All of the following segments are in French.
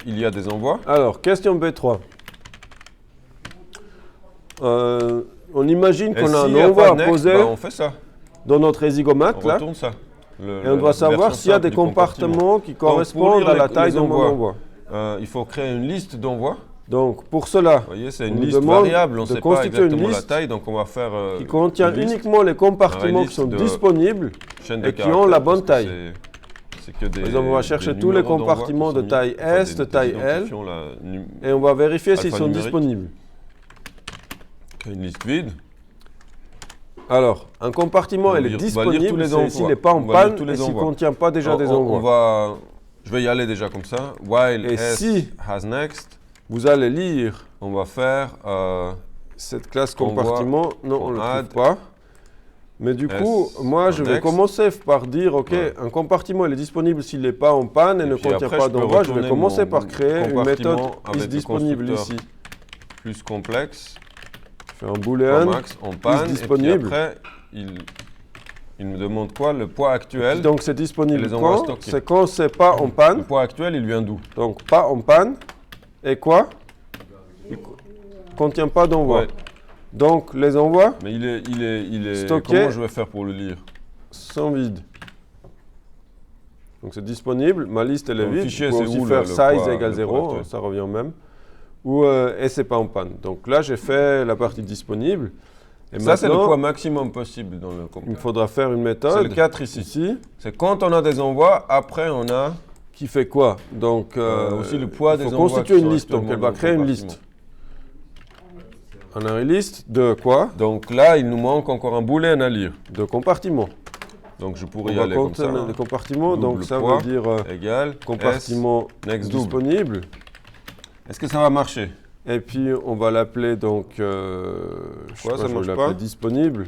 il y a des envois. Alors, question B3. On imagine qu'on a un envoi à poser on fait ça. dans notre exigomate, On là. retourne ça. Et on doit savoir s'il y a des compartiments qui correspondent à la taille de mon envoi. Il faut créer une liste d'envois. Donc, pour cela, vous voyez, c'est une liste variable, on ne sait pas exactement la taille, donc on va faire qui contient uniquement les compartiments qui sont disponibles et qui ont la bonne taille. Par exemple, on va chercher tous les compartiments de taille S, de taille L, et on va vérifier s'ils sont disponibles. Une liste vide. Alors, un compartiment, il est disponible s'il n'est pas en panne et s'il ne contient pas déjà des envois. Je vais y aller déjà comme ça. While S has next. Vous allez lire. On va faire cette classe compartiment. Non, on ne le trouve pas. Mais du coup, moi, je vais commencer par dire, OK, un compartiment, il est disponible s'il n'est pas en panne et ne contient pas d'envoi. Je vais commencer par créer une méthode isDisponible ici. Plus complexe. Je fais un boolean en panne. disponible. Et puis après, il me demande quoi? Le poids actuel. Donc, c'est disponible quand? C'est quand c'est pas en panne. Le poids actuel, il vient d'où? Donc, pas en panne. Et quoi? Il ne contient pas d'envoi. Ouais. Donc, les envois. Mais il est stocké. Comment je vais faire pour le lire? Sans vide. Donc, c'est disponible. Ma liste, elle est vide. Fichier, je peux aussi faire size égale 0. Ça revient même. Et c'est pas en panne. Donc là, j'ai fait la partie disponible. Et ça, c'est le poids maximum possible dans le compiler. Il me faudra faire une méthode. C'est le 4 ici. C'est quand on a des envois, après on a... Qui fait quoi? Donc, aussi le poids des envois. Il faut constituer une liste, donc elle va créer une liste. On a une liste de quoi? Donc là, il nous manque encore un boolean à lire. De compartiments. Donc je pourrais y aller comme ça. Les compartiments, donc ça veut dire égal compartiment disponible. Est-ce que ça va marcher? Et puis on va l'appeler donc ça marche pas disponible.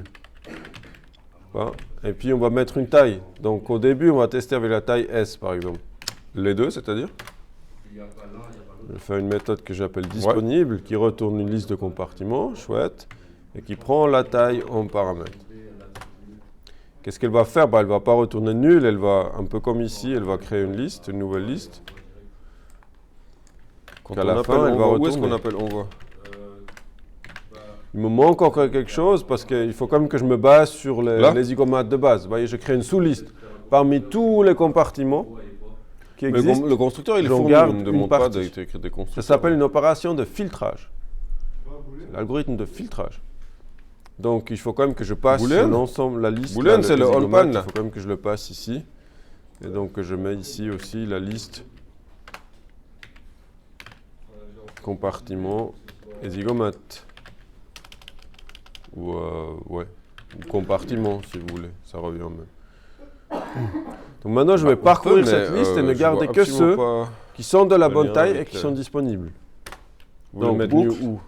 Et puis on va mettre une taille. Donc au début, on va tester avec la taille S par exemple. Les deux, c'est-à-dire? Je vais faire une méthode que j'appelle disponible, qui retourne une liste de compartiments, chouette, et qui prend la taille en paramètre. Qu'est-ce qu'elle va faire? Elle ne va pas retourner nul, elle va, un peu comme ici, elle va créer une liste, une nouvelle liste. Quand à la fin, elle va retourner. Où est-ce qu'on appelle envoi? Il me manque encore quelque chose, parce qu'il faut quand même que je me base sur les zigomates de base. Vous voyez, je crée une sous-liste. Parmi tous les compartiments qui existent, le constructeur, il ne demande pas d'écrire des constructeurs. Ça s'appelle une opération de filtrage. L'algorithme de filtrage. Donc, il faut quand même que je passe l'ensemble, la liste. Boolean, c'est le on-pan. Il faut quand même que je le passe ici. Et donc, je mets ici aussi la liste compartiment et zygomate. Ou compartiment, si vous voulez. Ça revient même. Donc, maintenant, je vais parcourir cette liste et ne garder que ceux qui sont de la bonne taille et qui sont disponibles. Donc, mettre où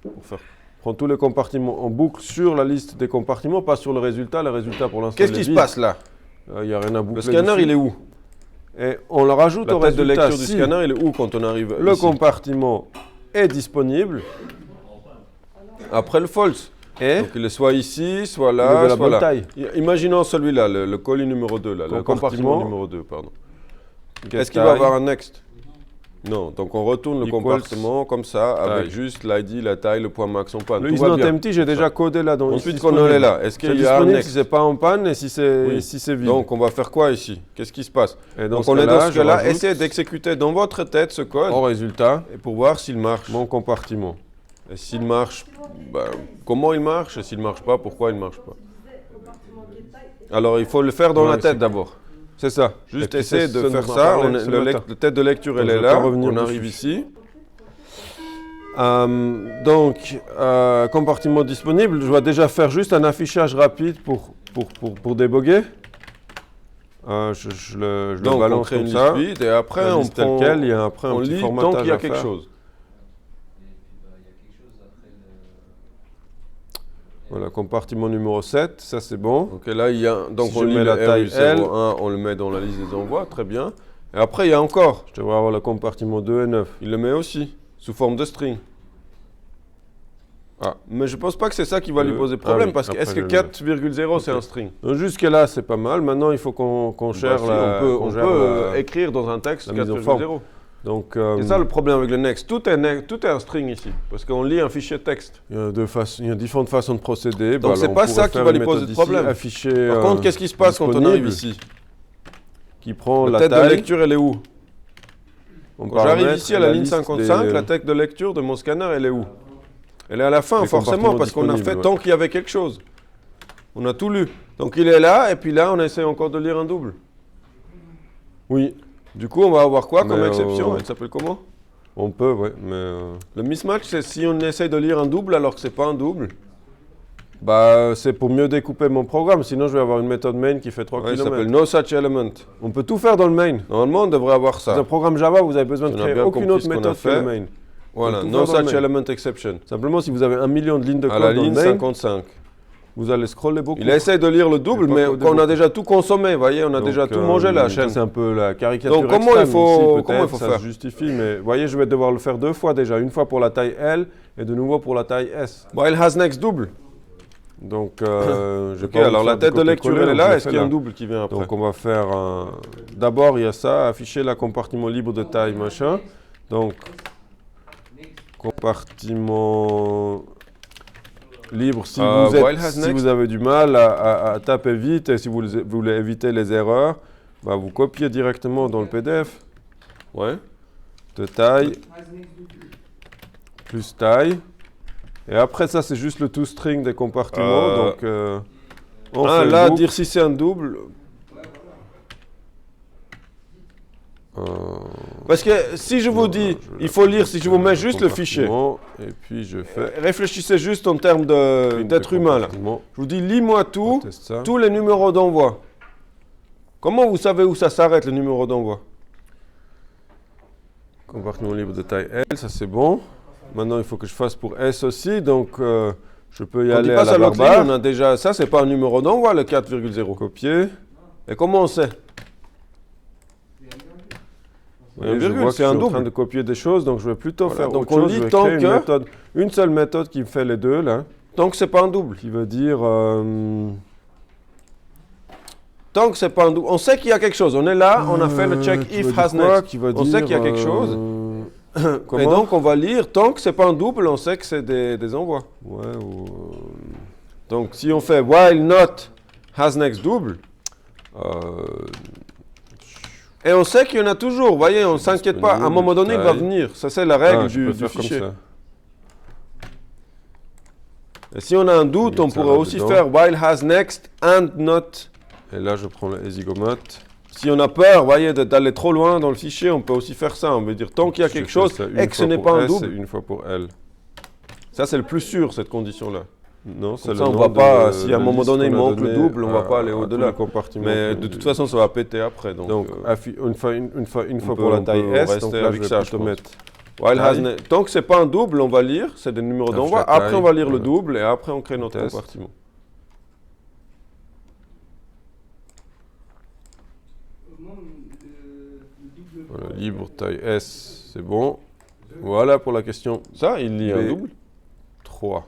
pour faire prends tous les compartiments en boucle sur la liste des compartiments, pas sur le résultat. Le résultat, pour l'instant, qu'est-ce qui se passe là? Il n'y a rien à boucler. Le scanner, il est où? Et on le rajoute au résultat. La tête de lecture du scanner, il est où quand on arrive le compartiment est disponible après le false. Donc il est soit ici, soit là, soit là. Taille. Imaginons celui-là, le colis numéro 2, là, le compartiment numéro 2, pardon. Est-ce qu'il va avoir un next? Non, donc on retourne le compartiment comme ça, avec juste l'ID, la taille, le point max en panne. Le isNotEmpty, j'ai déjà codé là. Ensuite qu'on en est là, est-ce qu'il y a un next? Si c'est pas en panne et si c'est vide. Donc on va faire quoi ici? Qu'est-ce qui se passe? Donc on est dans ce cas-là, essayez d'exécuter dans votre tête ce code en résultat et pour voir s'il marche. Mon compartiment. Et s'il marche, comment il marche? Et s'il ne marche pas, pourquoi il ne marche pas? Alors il faut le faire dans la tête d'abord. C'est ça. Juste essayer de faire ça. La tête de lecture, elle est là. On arrive ici. Donc, compartiment disponible. Je vais déjà faire juste un affichage rapide pour déboguer. Je le balance comme ça. Et après, on prend il y a après un petit formatage tant qu'il y a quelque chose. Voilà, compartiment numéro 7, ça c'est bon. Donc là, il y a, donc si on met la taille RU01, on le met dans la liste des envois, très bien. Et après, il y a encore, je devrais avoir le compartiment 2 et 9. Il le met aussi, sous forme de string. Ah, mais je ne pense pas que c'est ça qui va lui poser problème, parce que est-ce que 4,0 c'est un string? Jusque-là, c'est pas mal. Maintenant, il faut qu'on cherche on peut écrire dans un texte 4,0. Donc, c'est ça le problème avec le next. Tout est un string ici, parce qu'on lit un fichier texte. Il y a différentes façons de procéder. Donc c'est pas ça qui va lui poser de problème. Afficher, par contre, qu'est-ce qui se passe quand on arrive ici? Qui prend la tête de lecture, elle est où? Quand j'arrive ici à la ligne 55, la tête de lecture de mon scanner, elle est où? Elle est à la fin, forcément, parce qu'on a fait tant qu'il y avait quelque chose. On a tout lu. Donc il est là, et puis là, on essaie encore de lire un double. Oui. Du coup, on va avoir quoi comme exception? Elle s'appelle comment? On peut, ouais, mais... Le mismatch, c'est si on essaie de lire un double alors que c'est pas un double. Bah, c'est pour mieux découper mon programme, sinon je vais avoir une méthode main qui fait 3 km. Ça s'appelle no such element. On peut tout faire dans le main. Normalement, on devrait avoir ça. Dans un programme Java, vous avez besoin de créer aucune autre méthode que le main. Voilà, no such element exception. Simplement, si vous avez 1 million de lignes de code à la dans ligne le main, 55. Vous allez scroller beaucoup. Il essaie de lire le double, mais on a déjà tout consommé, vous voyez, on a déjà tout mangé la chaîne. C'est un peu la caricature. Donc comment il faut ça faire? Se justifie, mais vous voyez, je vais devoir le faire 2 fois déjà. Une fois pour la taille L et de nouveau pour la taille S. While has next double. Donc, alors la tête de lecture, elle est là. Est-ce qu'il y a un double qui vient après? Donc on va faire d'abord, il y a ça, afficher la compartiment libre de taille, machin. Donc, compartiment libre, si vous avez du mal à taper vite et si vous voulez éviter les erreurs, bah vous copiez directement dans le PDF. Ouais. De taille, plus taille. Et après ça, c'est juste le toString des compartiments. Donc, on fait là, dire si c'est un double. Parce que si je vous dis, il faut lire, si je vous mets juste le fichier. Et puis je fais. Réfléchissez juste en termes d'être humain là. Je vous dis, lis-moi tous les numéros d'envoi. Comment vous savez où ça s'arrête le numéro d'envoi? Compartiment libre de taille L, ça c'est bon. Maintenant, il faut que je fasse pour S aussi, donc je peux y aller à la barre. On a déjà, ça c'est pas un numéro d'envoi, le 4,0. Copier. Et comment on sait? Je vois que je suis en train de copier des choses, donc je vais plutôt faire donc on lit tant que une seule méthode qui me fait les deux là. Tant que c'est pas un double. Qui veut dire tant que c'est pas un double. On sait qu'il y a quelque chose. On est là, on a fait le check if has next. On sait qu'il y a quelque chose. Et donc on va lire tant que c'est pas un double, on sait que c'est des envois. Ouais. Donc si on fait while not has next double. Et on sait qu'il y en a toujours, vous voyez, on ne s'inquiète pas. À un moment donné, il va venir. Ça, c'est la règle du fichier. Comme ça. Et si on a un doute, on pourrait aussi faire while has next and not. Et là, je prends le easygomat. Si on a peur, vous voyez, d'aller trop loin dans le fichier, on peut aussi faire ça. On veut dire tant qu'il y a quelque chose et que ce n'est pas un double. Une fois pour L. Ça, c'est le plus sûr, cette condition-là. Non, c'est ça, on va pas, si à un moment donné il manque le double, on va pas aller au-delà. Mais de toute façon, ça va péter après. Donc une fois pour la taille S, donc là, avec ça, je peux mettre. Tant que c'est pas un double, on va lire, c'est des numéros d'envoi. Après, on va lire le double et après, on crée notre compartiment. Voilà, libre taille S, c'est bon. Voilà pour la question. Ça, il lit un double. 3.